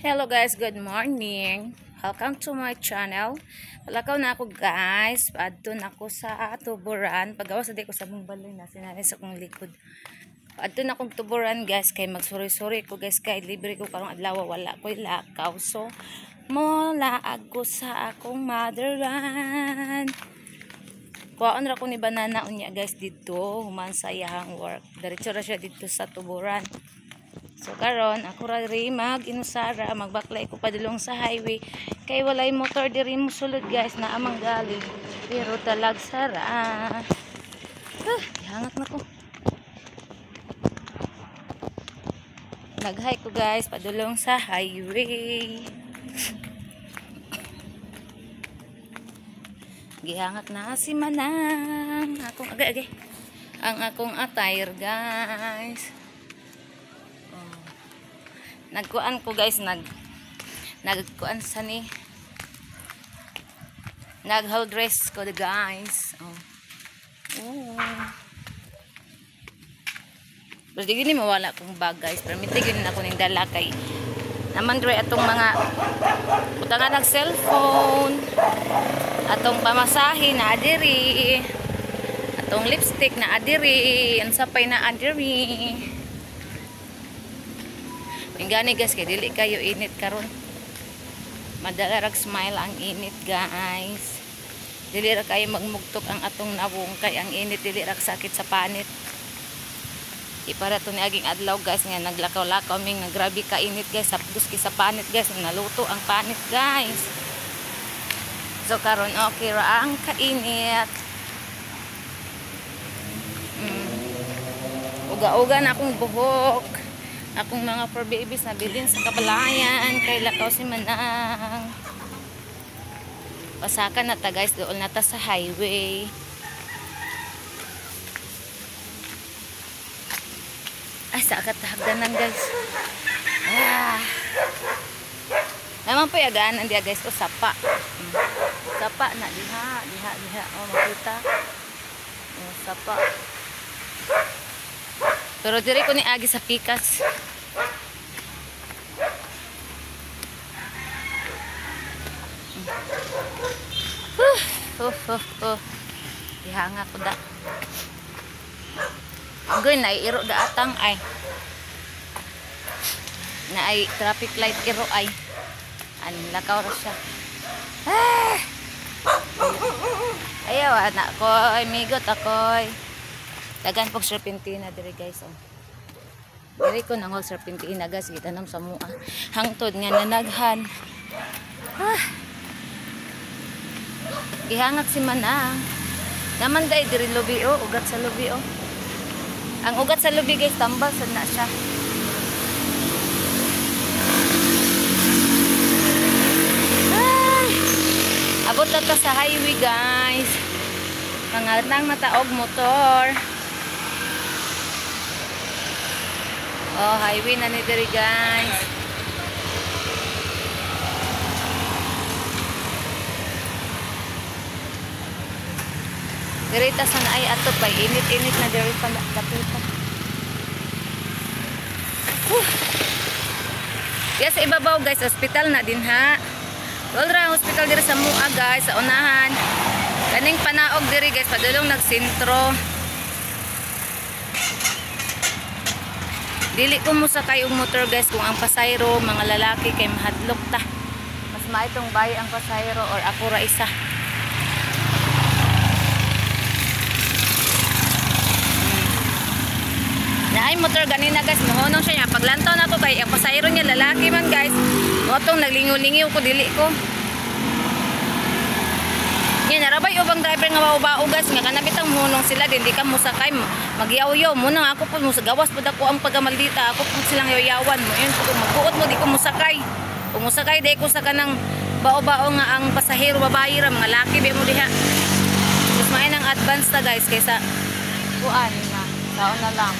Hello guys, good morning. Welcome to my channel. Palakaw na ako guys. Paadto na ako sa tuburan. Pagawas na ko sa mong baloy na sinanis akong likod. Paadto na akong tuburan guys. Kay magsuri-suri ko guys. Kay libre ko karong adlaw. Wala ko'y lakaw. So, mola ako sa akong motherland. Kuwaon ra ko ni banana unya guys dito. Human sa iyang work. Diretso ra siya dito sa tuburan. So karon ako ra ri mag-inusara, magbaklay ko padulong sa highway kay walay motor diri mo sulod guys na amang galing pero talag sara. Hangat na ko. Nag-hike ko guys padulong sa highway. Gihangat na si Manang. Akong agay. Ang akong attire guys. Nagkuan ko guys, nagkuan sa ni nag-hold dress ko guys. Pero di gini mawala kong bag guys. Pero minti gini na ko ning dala kay naman dre atong mga utangan ng cellphone, atong pamasahe na adiri, atong lipstick na adiri, ang sapay na adiri. Ingani guys, kay dili kayo init karon. Madala rag smile ang init guys. Dili ra kayo magmugtok ang atong nawong kay ang init dili ra sakit sa panit. Ipara to ni aging adlaw guys nga naglakaw-lakaw ming grabe ka init guys, sapdos ki sa panit guys, naluto ang panit guys. So karon okay ra ang kainit. Uga-uga na akong buhok. Akong mga for babies na bilhin sa Kabalayan kay lakaw si Manang. Pasakan na ta guys, doon na ta sa highway. Ay, sa akatahagdanan guys. Naman po yagaan ang dia guys, o sapa. Sapa na, diha. O, makita. O, sapa. Pero diri ko ni agi sa pikas. Ihanga ko da. Agoy na iro da atang ay. Na ay traffic light iro ay. Lakaw ra siya. Ayaw anak ko, migot akoy. Dagan pog serpentina diri guys. Diri ko nang serpentina guys, gitanam sa mua. Hangtod nga nanaghan. Gihangat si Manang. Naman day diri lubi ugat sa lubi Ang ugat sa lubi guys tambal sad na siya. Abot na ta sa highway guys. Pangatang mataog motor. Highway na ni diri guys. Diri ta sana ay ato pa init-init na diri pa kapitan. Yes, ibabaw guys, hospital na din ha. Wala hospital diri sa mua guys, sa unahan. Kaning panaog diri guys, padulong nagsentro. Dili ko mo sakay og motor guys kung ang pasayro mga lalaki kay mahadlok ta. Mas maitong bayi ang pasayro or ako ra isa. Naay motor ganina guys, mohonong siya niya. Paglantaw na ko kay ang pasayro niya lalaki man guys. Motong naglingaw-lingaw ko dili ko. Yan, narabay ubang driver nga mauba guys nga kanabitang munong sila din di ka musakay magyaw-yaw mo na ako po gawas po dako ang pagkamaldita ako po silang yayawan mo yun po magbuot mo di ko musakay kung musakay di ko sa kanang bao-bao nga ang pasahero babae ra mga laki di mo diha mas main ang advance ta guys kaysa kuan na taon na lang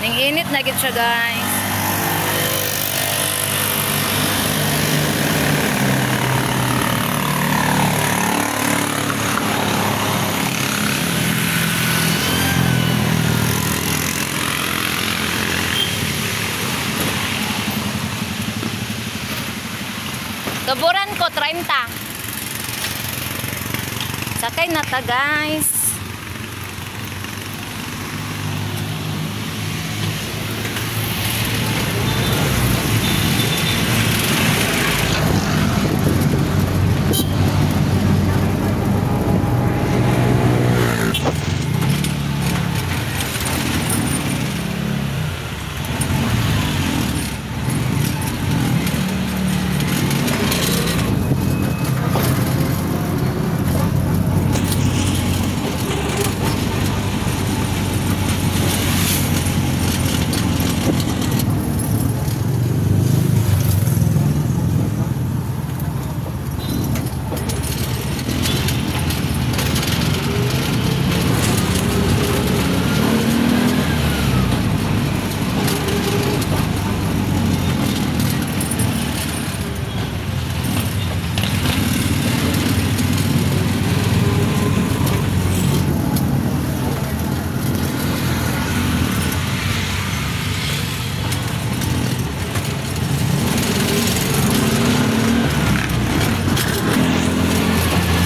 ning init na gid siya guys. Tuburan ko 30. Sakay na ta, guys.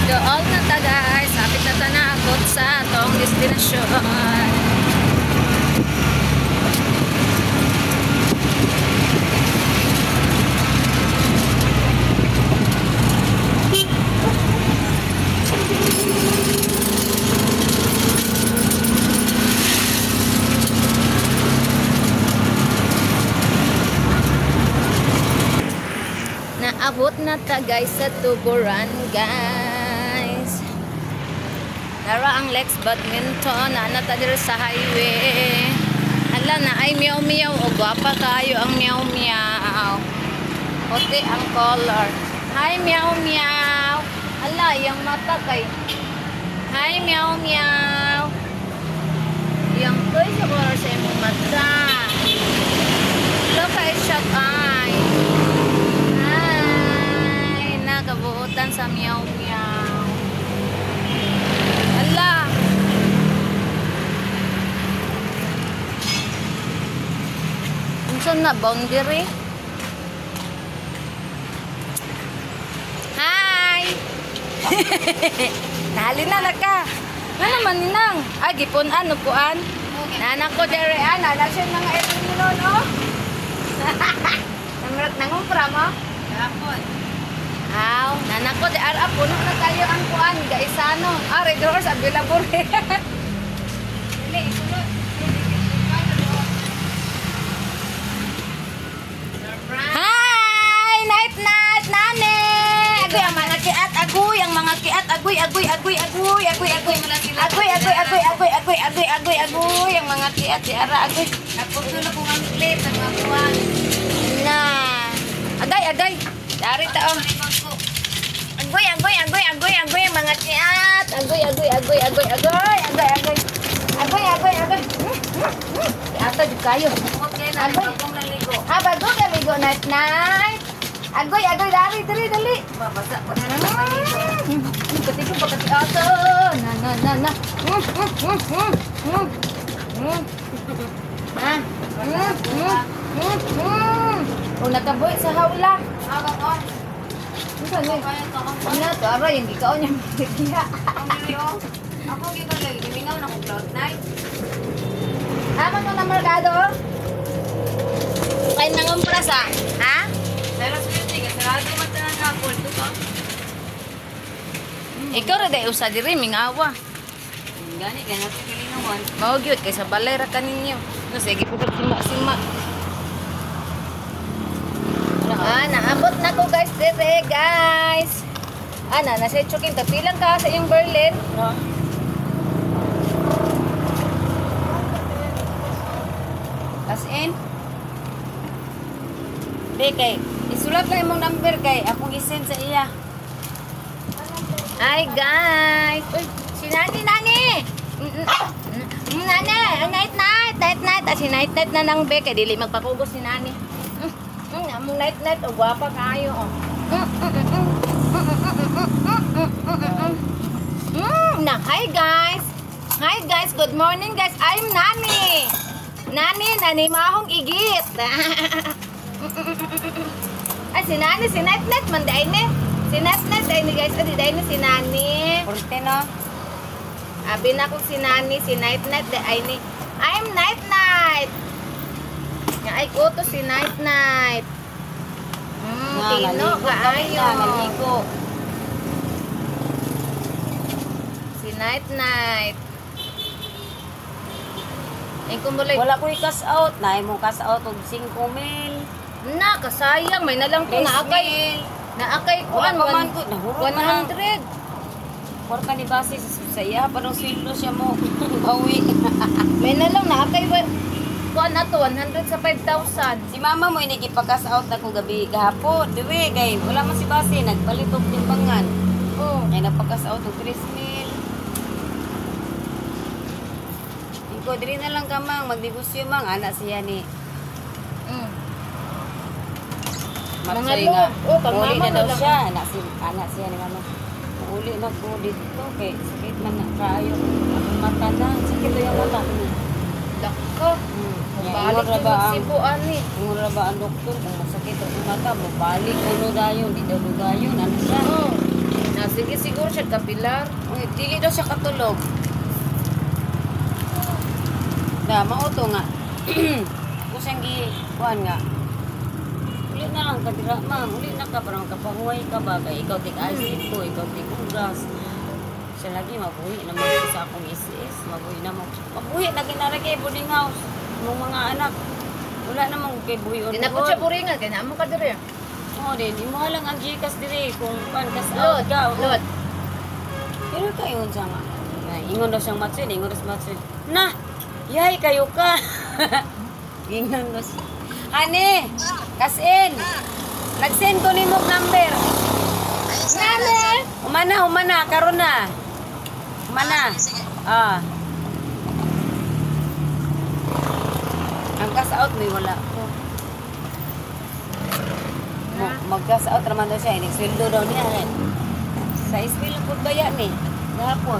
Doon na ta, guys. Hapit na ta na abot sa atong destinasyon. Naabot na ta, guys, sa Tuburan, guys. Nara ang Lex Badminton. Ana ta dito sa highway. Hala na ay meow meow. O gwapa kayo ang meow meow. Puti ang color. Hi meow meow. Hala, yung mata kay. Hi meow meow. Yung toy sa color sa imong mata. Look ay shot eye. Hi. Nakabuutan sa meow meow. Hala. Unsan na boundary? Hi. Dali na naka. Ano man ninang? Ay gipon ano puan? Nanak ko dere ana, nasa mga etino no. Nangumpra mo? Yapon. Aw, nanak ko di ara puno na tayo ang kuan, gaisano. Ah, red doors available. Dili, sulod. Hi, night night nane. Agoy ang mga kiat, agoy ang mga kiat, agoy agoy agoy agoy agoy agoy agoy agoy agoy agoy agoy agoy agoy agoy ang mga kiat di ara agoy. Napugtulo ko ang clip sa mga kuan. Na. Agay agay. Dari taong. Agoy, agoy, agoy, agoy, agoy, mga kiat. Agoy, agoy, agoy, agoy, agoy, agoy, agoy. Agoy, agoy, agoy. Ato di kayo. Okay na, bagong naligo. Ah, bagong naligo, night, night. Agoy, agoy, dari, dali, dali. Babasa ko na naman naligo. Katigo pa kati ato. Na, na, na, na. Kung nakabuhi sa hawla. Ah, bakon. Ano ni? Ano to? Aray, yung ikaw niya magkikiya. Ako ikaw lagi. Dimingaw na kong cloud night. Aman mo na merkado? Kain nangumpra sa? Ha? Pero swerte ka. Sarado matanan na ako. Ito ka. Ikaw rin dahil usa diri, mingawa. Gani, gani natin kilinawan. Maugyot, kaysa balay ra ka ninyo. No, sige po sima-sima. Naabot na ko guys dire guys. Nasa choking tapilang ka sa yung Berlin. No. As in. Kay isulat lang imong number kay akong i-send sa iya. Hi guys. Uy, si Nani. Nani, night. Si night na nang be kay dili magpakugos si Nani. Among night o guwapa kayo oh. Hi guys, good morning guys. I'm Nani mahong igit. Ay, si Nani, si Net man day ni. Si Net ay ni guys, adi day ni si Nani. Porte no. Abi na ko si Nani, si Net ay ni. I'm Night. Nga ay ko to si Night. Tino kaayo. Naligo. Si Night. Ikaw mo like, Wala ko i-cash out. Naay mo cash out og 5,000. na, kasayang. May nalang to naakay. Naakay ko Wala an, pa man ko. Nahurot man. 100. Por ka ni base sa iya pa ng sweldo siya mo. Bawi. May nalang naakay. Kuan na to, 100 sa 5,000. Si mama mo inigipag-cash out na ko gabi gahapon. Diwe kay wala man si base nagpalit og timbangan. Oh. Ay napag-cash out og 3,000. Iko diri na lang kamang magnegosyo mang anak siya ni. Mm. Mapsay Mga nga. loob. Oh, pag Uli mama na daw na lang. siya. Anak siya ni mama. Uli na ko dito. Kay sakit man na kayo. Ang mata na. Sakit to yung mata. Dako. Mabalik Ingon ra yung ba ang magsibuan ni. ingon ra ba ang doktor kung masakit ang mata, mabalik uno dayon, di daw dayon, ano siya? Oh. Na sige siguro siya kapilar. Uy, dili daw siya katulog. Da, mauto nga. Kung siyang kuhan nga. Uli na lang ka dira, ma'am. Uli na ka, parang kapanguhay ka ba? Kaya ikaw tik ice dito, ikaw tik ugas. Siya lagi, mabuhi naman ko sa akong isis. Mabuhi naman. Mabuhi, lagi na rin kay boarding house. Ng mga anak. Wala namang kay buhi o Dinakot siya buringan, kaya naamo ka dire. Oo din, imo lang ang Gcash dire kung pan-cash out Lord, ka. Lord. Pero kayo siya nga. Ingon daw siyang matsin, ingon daw siyang matsin. Na! Yay, kayo ka! Ingon daw siya. Hane! Kasin! Nag-send ko ni Mok number. Nani! Umana, karon na. Umana. Ah. Ang cash out may wala ko. Mag-cash out naman daw siya. Inig-sweldo daw niya. Sa isbil po baya ni. Gahapon.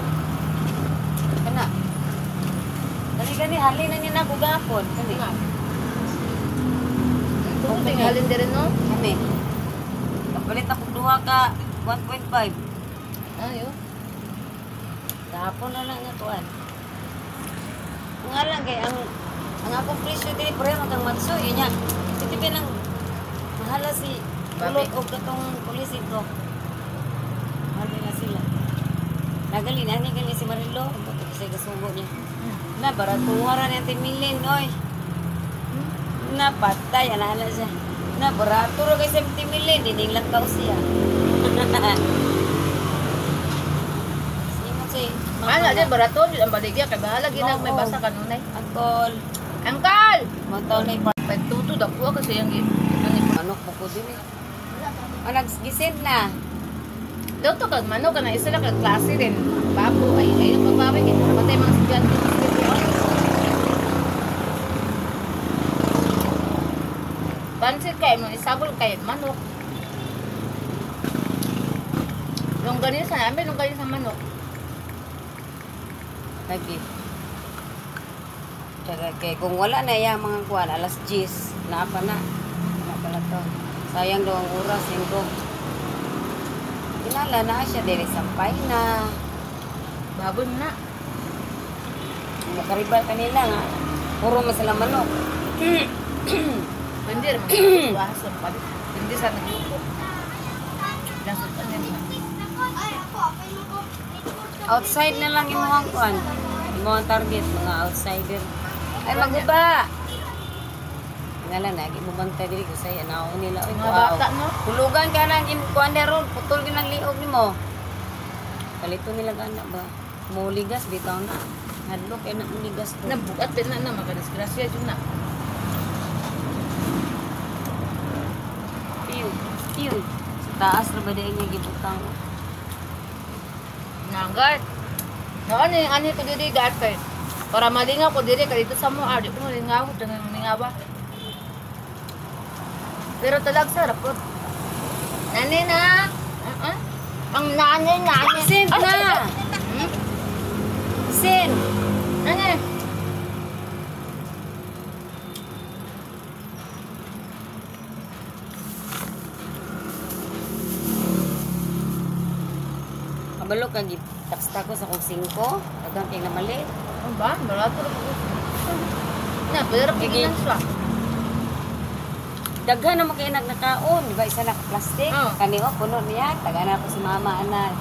Kana. Gani, halin na niya na ako gahapon. Kani. Kung tinghalin dire no? Kani. Kapalit ako duha ka 1.5. Ayo. Gahapon na lang nga tuan. Ang alang kay ang akong presyo din pre kang matsoy niya. Ito pinang mahala si Kulot o katong pulis ito. Mahal na sila. Nagali si Marilo. Ito kasi kasugo niya. Na, baratuwa niya 10 million, oy. Napatay, ana siya. Na, barato ro kay 70 million. Dinilakaw siya. Simon si Ano, di barato, di ang baligya, kay bahala ginag may basa kanunay. Angkol. Angkal! Mataw na ipa. Pagtuto dako kasi yung Manok po ko din eh. Nagsend na. daw to kag manok ka na isa lang kag klase din. Babo ay ang pagbawi kay namatay mga estudyante sa eskwelahan. Pansit kay mo isabol kay manok. Longganisa namin, longganisa manok. Lagi. Tsaka kay kung wala na yung mga kuwan, alas 10, naapa na. Wala pala to. Sayang daw ang oras, ko. Kinala na siya, dili sampay na. Babon na. Makaribal kanila nga. Puro masala manok. Hindi rin bahas ng palit. Hindi sa nagluto. Dasot pa nila. Outside na lang yung mga kuwan. Yung mga target, mga outsider. Ay, maguba! Ngala na, gimubantay diri ko sa'yo. Naon nila. Uy, Mga bata, no? Hulugan ka na, kuwan na ron. Putol ka ng liog ni mo. Kalito nila gana ba? Muligas, bitaw na. Hadlo kaya na muligas to. Nabukat din na makadisgrasya dyan na. Piyo. Sa taas na ba dahil niya gibutang? Nagat. Ano ko diri gatay. Para malingaw ko diri kadito sa mo di ko malingaw dengan malingawa. Pero talag sarap po. Nani na. Ang nani. Send na! Send! Nani. kabalo kag taksta ko sa kong 5, dagang kay na mali. Ano ba? Barato na po. Na, pero Sige. kikinan siya. Daghan na makainag na kaon, di ba isa na ka plastic? Oo. Kani o puno niya, taga na po si mama ana.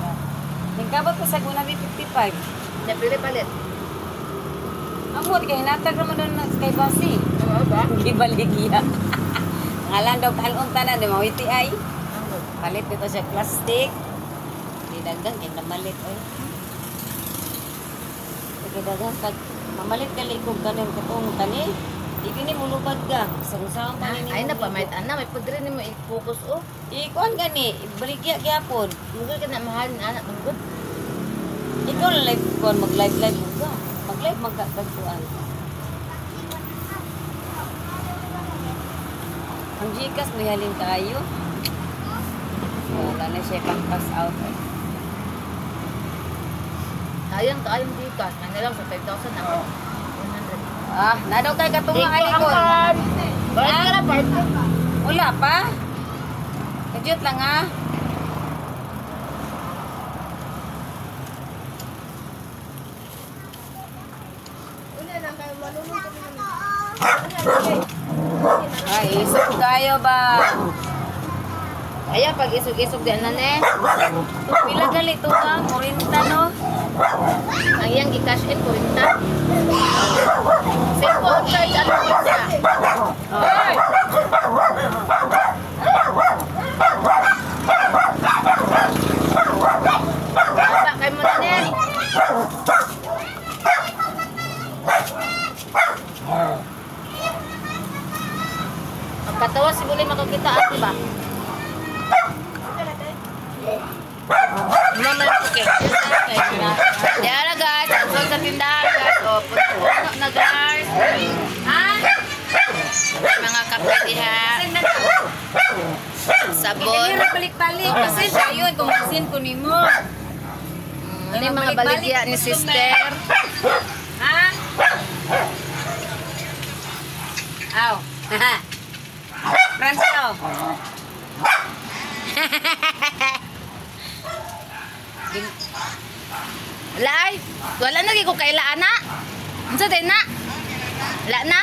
Tingkabot ko sa guna 55. Na, pili palit. Amot kay natag naman doon kay Basi. Ano ba? Gibaligya. Ngalan daw kalon tanan di mawiti ay. Ano? Palit dito siya plastic. Di daghan kay namalit oy. Kay daghan pag mamalit kali ko ganin katong kani. Di kini mulupad ka. Sa pa ni. Ay na pa, may ana, may pudre ni mo i-focus o. Ikuan gani, baligya gyapon. Mugod ka na mahalin anak, mugod. Ikaw na live kon mag-live mo ka. Mag-live magkatagpuan. Ang Gcash may halin tayo. Wala na siya pang pass out. Ayang kaayong dikas, may lang sa 5,000 ako. 100. Ah, nadaw kay katunga ay ko. Balik ka na, part. Wala pa. Kadyot lang ah. Ay, isog kayo ba? Ayan, pag isog-isog din na ne. Pila gali to ka? 40 no? Ang iyang i-cash in, 40. Same phone charge, ano siya? Ay! Baba, kayo mo na ne. Pagkatawa, siguro makakita at diba? Mama, okay. Diyan na guys, ang sa tindahan guys. O, puno na guys. Ha? Mga kape diha. Sabon. Balik-balik. Kasi siya yun, kung masin ko ni mo. Ano yung mga baligya ni sister? Ha? Aw. Francio. Lai, wala na ko kay Laana. Unsa din na? Wala na?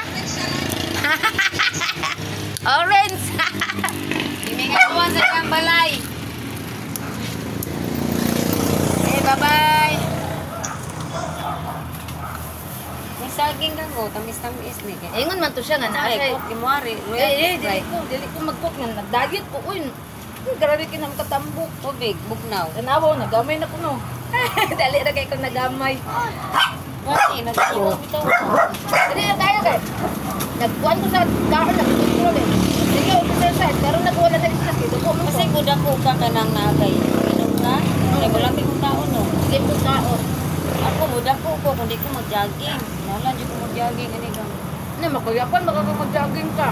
Orange. Iningawan sa kang balay. Eh, bye-bye. May saging lang ko, tamis-tamis ni. Ingon man to siya nga na. Ay, kok, imuari. Dili ko mag-cook nga nagdagit ko. Uy, grabe kinang katambok. Tubig, bugnaw. Tanawa, nagamay na ko no. Dali na kay ko nagamay. Kasi, nag-iwa bitaw. Dali na tayo kay. Nagkuhan ko sa kaon, nag-control eh. Sige, exercise. Pero nagwala na isa. Dito ko mo. Kasi kuda ko ka ka nang nagay. Inom ka? Kaya wala may kong taon, no? Sige po kaon. Ako, muda ko kundi ko mag-jogging. Wala, di ko mag-jogging. Ano ka? Na, makuyapan, makakapag-jogging ka.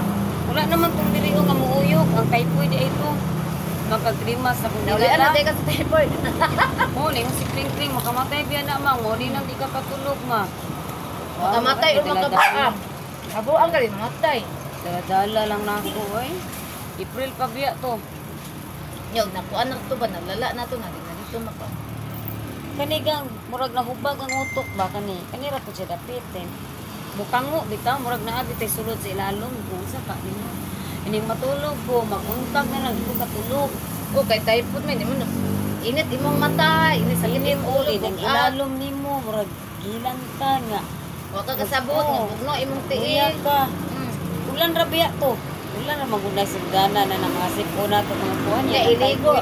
Wala naman itong diriho nga muuyog. Ang typhoid ay ito. Magkagrimas sa kong Naulian na tayo ka sa typhoid. Oo, na yung si Kring Kring. Makamatay biya na, ma. Nguli nang di ka patulog, ma. Makamatay o makabaam. Kabuang ka rin, mamatay. Dala lang na ako, eh. April pa biya to. Yung nakuan na ito ba? Nalala na ito. Nalala na dito maka. Kanigang, murag na hubag ang utok ba kani? Kanira po siya dapit, eh. Bukang mo, bitaw, murag na abit ay sulod sa ilalong. Kung sa ka, nimo. Ining matulog ko, maguntag na lang, dito katulog. O, kay typhoid man, hindi mo na. Init imong mata, init sa Inim init uli, ulo, nang bugat. ilalom nimo, murag gilantan nga. Huwag ka kasabot, Oo. nabugno imong Tiya tiil. ka. Ulan rabiya to. Ulan ra magunay sigdana na ng mga sipona to mga kuan Kaya iligo.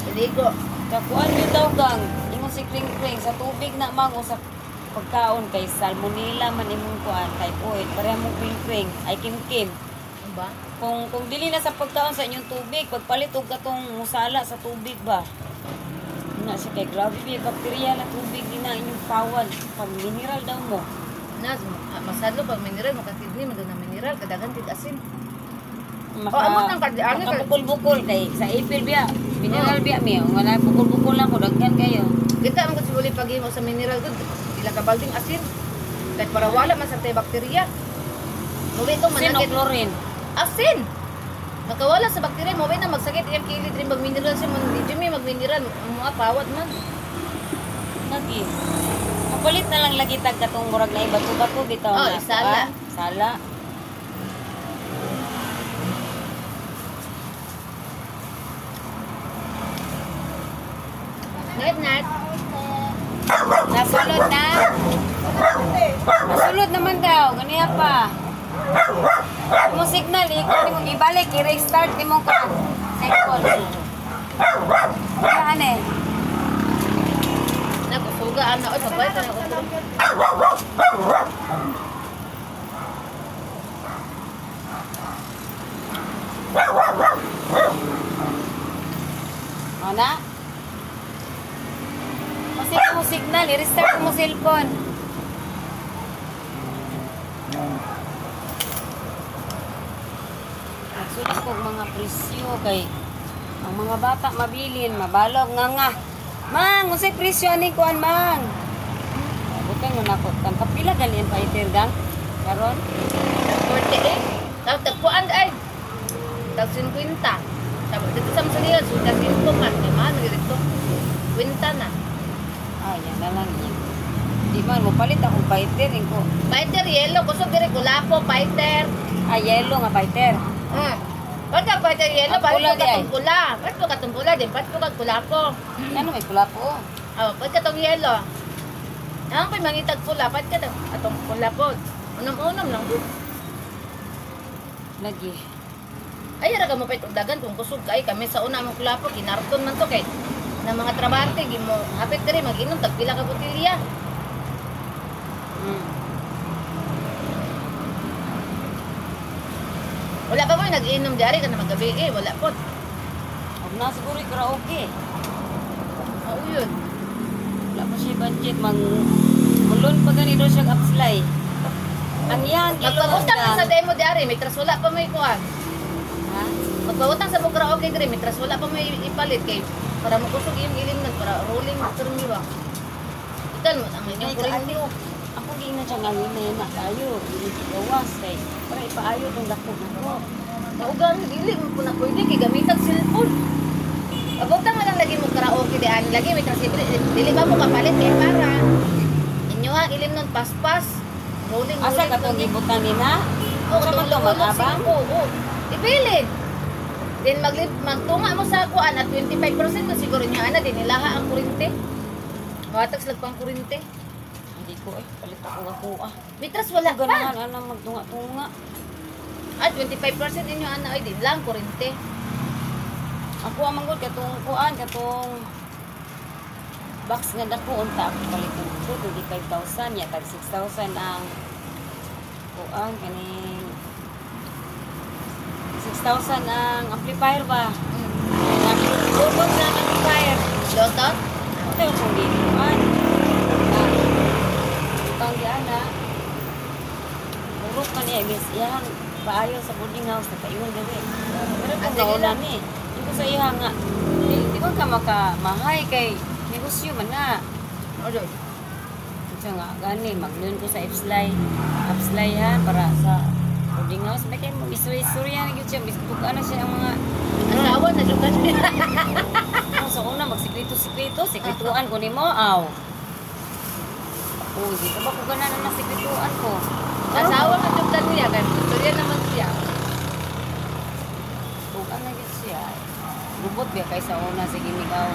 Iligo. Kakuan yun daw gang. Imong si Kring Kring sa tubig na mang o sa pagkaon kay salmonella man imong kuan typhoid. Pareha mong Kring Kring ay kimkim. Ano ba? Kung dili na sa pagkaon sa inyong tubig, pagpalit og katong musala sa tubig ba. Na siya kay grabe yung bakterya na tubig din na inyong pawad. Pag mineral daw mo. Nas, masadlo pag mineral, makatidni, maganda mineral, kadagan tig asin. Maka, amot ng kardiano, makabukol-bukol kay sa ipil biya. Mineral biya mi. Wala bukol-bukol lang ko. Daghan kayo. Kita ang kasuli paghimo sa mineral good, ila ka balding asin. Kahit para wala man sa bakterya. Muwi ko Sin o manakit. chlorine. Asin! Makawala sa bakterya, muwi na magsakit, yung kilid rin mag-mineral siya, man, di may mag-mineral, mga pawad man. Lagi. Mapalit na lang lagi tag katong murag na bato-bato bitaw Oh, na. sala. Sala. Nat. Nasulod na. Nasulod naman daw. Ganiya pa. Mo signal, ikot mo ibalik, i-restart mo ko. Second. Saan eh? Nakusuga ana oy pagbalik na ako. O na? Kasi mo signal, i-restart mo cellphone. Nagsulit ko mga presyo kay ang mga bata mabilin, mabalog nga. Mang, usay presyo ani kuan mang. Butang mo nako kan kapila gali ang fighter gang. Karon 48. Tawag tagpuan ay. Tag 50. Tawag dito sa masalihan sudah 5 man. May man dito. Kwenta na. yan na lang yun. Di man mo palit akong fighter ko. Fighter yellow kusog dire kulapo fighter. Yellow nga fighter. Pagka fighter yellow Ang pula balik di ka ay. tong pula. Ba't mo katong pula din? Ba't mo kag kulapo? Ano may pula po? Oh, ba't ka tong yellow? Ang pay mangitag pula, ba't ka tong atong pula po? Unom-unom lang po. Lagi. Ay, ra ka mo pa itong dagan kung kusog kay kami sa una mong kulapo, kinarton man to kay na mga trabante, gimo hapit diri mag-inom tagpila ka botilya. Wala pa mo nag-inom diari ka na magabi wala po. Huwag na siguro yung karaoke. Oo yun. Wala pa siya budget. Mulon pa ganito siya upslay. Ang yan, Magpautang na sa demo diari, may tras wala pa may kuha. Ha? Magpautang sa mong karaoke diri, may tras wala pa may ipalit kay para mo kusog yung ilim na para rolling turmi ba. Ikan mo ang inyong kurinti. Ako di na siya ngayon na yun tayo. Gawas kay para ipaayo itong lakot na ko. Maugang dili mo po na pwede kay gamitan cellphone. Pagutang na lang lagi mo karaoke di ani lagi may kasi dili ba mo kapalit kay para inyo ha ilim nun paspas rolling. Asa ka itong ibutan nila? Oo, Sa tulong mag-abang? Oo. Ipilit. Then magtunga mo sa kuan at 25% na siguro niya ana din ilaha ang kurente. Matags lagpang kurente. Hindi ko palit ako. Mitras wala pa. Ganahan anang magtunga-tunga. At 25% inyo ana ay din lang kurente. Ako ang manggod katong kuan, katong box nga dako unta ako palit ko 25,000 ya tag 6,000 ang kuan kaning 6,000 ang amplifier ba. Nakikubot na ang amplifier. Lotot? Ito yung kung dito kuan. Itong di ana. Murok ka niya, miss. Yan, paayo sa boarding house na tayo gawin. Pero kung naulan eh. Yung ko sa iya nga, di ba ka makamahay kay negosyo man na. Odo. Ito nga, gani, mag-loan ko sa Upslay ha, para sa boarding house. May kayo mag-isuri-isuri yan, nag-yun siya, bisbukaan na siya ang mga, Asawa na jugan niya. sa una, magsikreto-sikreto, sikrituan ko ni mo, aw. Uy, dito ba ko ganan na sikrituan ko? Asawa na jugan niya kay istorya naman siya. Bukan na yun siya. Lubot ba kaysa una, sige migaw.